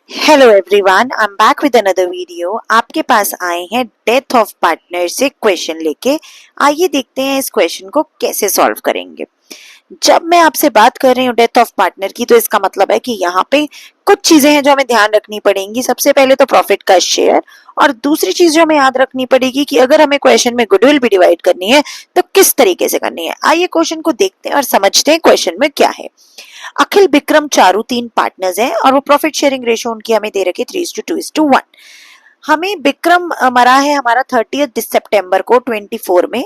Hello everyone, I am back with another video. आपके पास आए हैं डेथ ऑफ पार्टनर से क्वेश्चन लेके। आइए देखते हैं इस क्वेश्चन को कैसे सॉल्व करेंगे। जब मैं आपसे बात कर रही हूँ डेथ ऑफ पार्टनर की, तो इसका मतलब है कि यहाँ पे कुछ चीजें हैं जो हमें ध्यान रखनी पड़ेंगी। सबसे पहले तो प्रॉफिट का शेयर, और दूसरी चीज जो हमें याद रखनी पड़ेगी कि अगर हमें क्वेश्चन में गुडविल भी डिवाइड करनी है तो किस तरीके से करनी है। आइए क्वेश्चन को देखते हैं और समझते हैं क्वेश्चन में क्या है। अखिल, विक्रम, चारू तीन पार्टनर्स हैं और वो प्रॉफिट शेयरिंग रेशो उनकी हमें दे रखी है 3:2:1। हमें विक्रम मरा है हमारा 30 सितंबर को 24 में,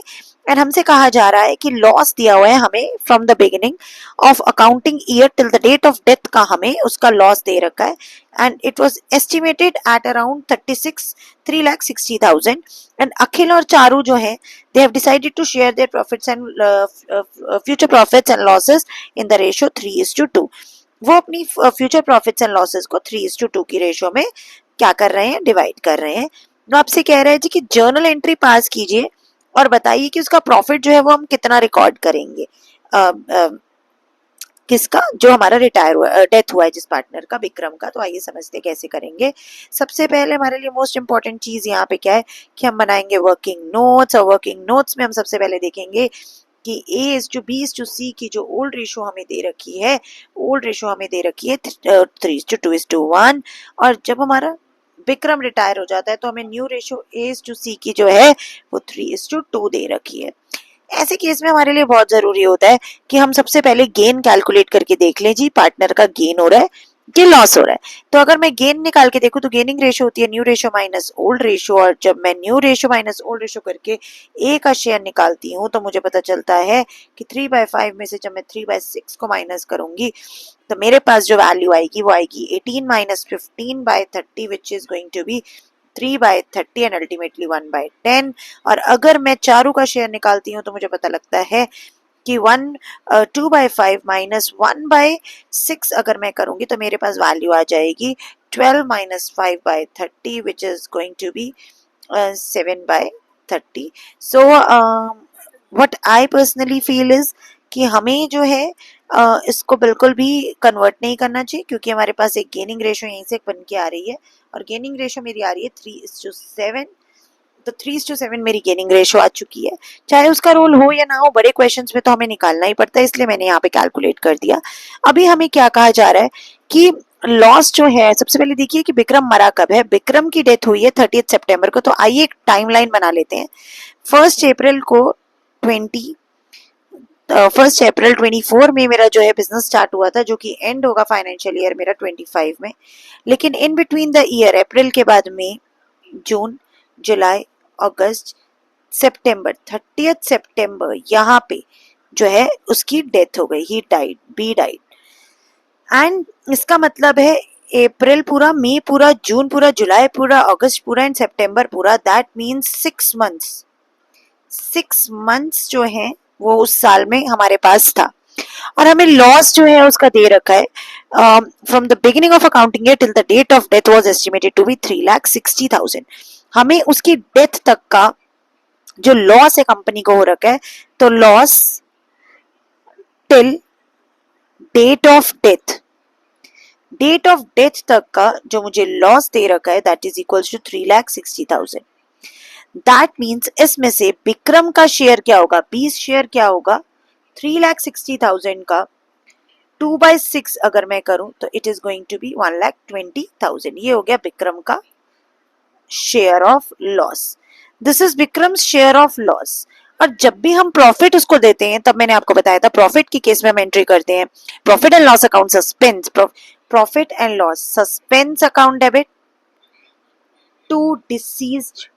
एंड हमसे कहा जा रहा है कि लॉस दिया हुआ है हमें from the beginning of accounting year till the date of death का हमें उसका लॉस दे रखा है, and it was estimated at around 3,60,000। And Akhil और चारू जो है, they have decided to share their profits and future profits and losses in the ratio 3:2। वो अपनी फ्यूचर प्रॉफिट्स एंड लॉसेस को 3:2 की रेशियो में क्या कर रहे हैं, डिवाइड कर रहे हैं। तो आपसे कह रहे हैं जी कि जर्नल एंट्री पास कीजिए और बताइए कि उसका प्रॉफिट जो है वो हम कितना रिकॉर्ड करेंगे। किसका, जो हमारा रिटायर हुआ, डेथ हुआ है जिस पार्टनर का, विक्रम का। तो आइए समझते कैसे करेंगे। सबसे पहले हमारे लिए मोस्ट इंपॉर्टेंट चीज यहाँ पे क्या है कि हम बनाएंगे वर्किंग नोट्स, और वर्किंग नोट्स में हम सबसे पहले देखेंगे कि A:B:C की जो ओल्ड रेशो हमें दे रखी है, ओल्ड रेशो हमें दे रखी है 3:2:1। और जब हमारा विक्रम रिटायर हो जाता है तो हमें न्यू रेशो A:C की जो है वो 3:2 दे रखी है। ऐसे केस में हमारे लिए बहुत जरूरी होता है कि हम सबसे पहले गेन कैलकुलेट करके देख लें जी, पार्टनर का गेन हो रहा है कि लॉस हो रहा है। तो अगर मैं गेन निकाल के देखूं तो गेनिंग रेशो होती है new ratio minus old ratio, और जब मैं new ratio minus old ratio करके ए का शेयर निकालती हूँ तो मुझे पता चलता है कि 3/5 में से जब मैं 3/6 को माइनस करूंगी तो मेरे पास जो वैल्यू आएगी वो आएगी 18 minus 15/30, which is going to be 3/30 and ultimately 1/10। और अगर मैं चारू का शेयर निकालती हूँ तो मुझे पता लगता है कि 2/5 माइनस 1/6 अगर मैं करूंगी तो मेरे पास वैल्यू आ जाएगी 12 minus 5/30, which is going to be 7/30। So what I personally feel is कि हमें जो है इसको बिल्कुल भी कन्वर्ट नहीं करना चाहिए, क्योंकि हमारे पास एक गेनिंग रेशो यहीं से बन के आ रही है, और गेनिंग रेशो मेरी आ रही है 3:7। तो 3:7 मेरी गेनिंग रेशो आ चुकी है। चाहे उसका रोल हो या ना हो, बड़े क्वेश्चंस में तो हमें निकालना ही पड़ता है, इसलिए मैंने यहाँ पे कैलकुलेट कर दिया। अभी हमें क्या कहा जा रहा है कि लॉस जो है, सबसे पहले देखिए कि विक्रम मरा कब है। विक्रम की डेथ हुई है 30 सितंबर को। तो आइए एक टाइमलाइन बना लेते हैं। 1 अप्रैल को 24 में मेरा जो है बिजनेस स्टार्ट हुआ था, जो कि एंड होगा फाइनेंशियल ईयर मेरा 25 में। लेकिन इन बिटवीन द ईयर, अप्रैल के बाद मई, जून, जुलाई, अगस्त, सितंबर, 30 सितंबर यहाँ पे जो है उसकी डेथ हो गई, he died, B died. And इसका मतलब है अप्रैल पूरा, मई पूरा, जून पूरा, जुलाई पूरा, अगस्त पूरा एंड सितंबर पूरा। That means 6 months. 6 मंथ्स जो है वो उस साल में हमारे पास था, और हमें लॉस जो है उसका दे रखा है from the beginning of accounting year till the date of death was estimated to be 3,60,000। हमें उसकी डेथ तक का जो लॉस है कंपनी को हो रखा है, तो loss till date of death, date of death तक का जो मुझे लॉस दे रखा है, that is equals to 3,60,000। That means इसमें से विक्रम का शेयर क्या होगा, 20 शेयर क्या होगा 3,60,000 का 2/6 अगर मैं करूं तो it is going to be 1,20,000। ये हो गया विक्रम का share of loss. This is Vikram share of loss. और जब भी हम प्रॉफिट उसको देते हैं, तब मैंने आपको बताया था प्रॉफिट की केस में हम एंट्री करते हैं profit and loss account suspense, profit and loss suspense account debit to deceased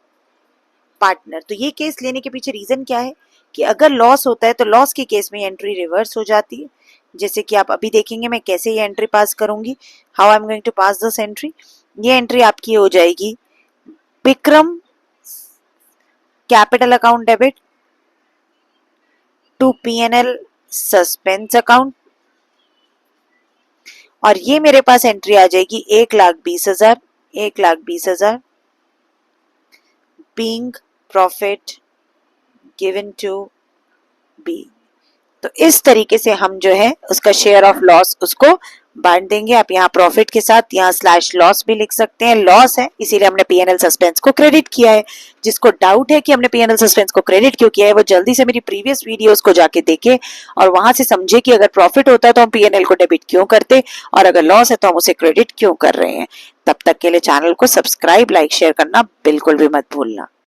partner. तो ये केस लेने के पीछे रीजन क्या है कि अगर लॉस होता है तो लॉस के केस में एंट्री रिवर्स हो जाती है, जैसे कि आप अभी देखेंगे मैं कैसे ये एंट्री पास करूंगी, how I am going to pass this entry. ये एंट्री आपकी हो जाएगी Vikram capital account debit to P&L suspense account, और ये मेरे पास एंट्री आ जाएगी 1,20,000, 1,20,000 being profit given to be. तो इस तरीके से हम जो है उसका शेयर ऑफ लॉस उसको बांट देंगे। आप यहाँ प्रॉफिट के साथ यहाँ स्लैश लॉस भी लिख सकते हैं। लॉस है इसीलिए हमने पीएनएल सस्पेंस को क्रेडिट किया है। जिसको डाउट है कि हमने पीएनएल सस्पेंस को क्रेडिट क्यों किया है, वो जल्दी से मेरी प्रीवियस वीडियोस को जाके देखे और वहां से समझे कि अगर प्रॉफिट होता है तो हम पीएनएल को डेबिट क्यों करते और अगर लॉस है तो हम उसे क्रेडिट क्यों कर रहे हैं। तब तक के लिए चैनल को सब्सक्राइब, लाइक, शेयर करना बिल्कुल भी मत भूलना।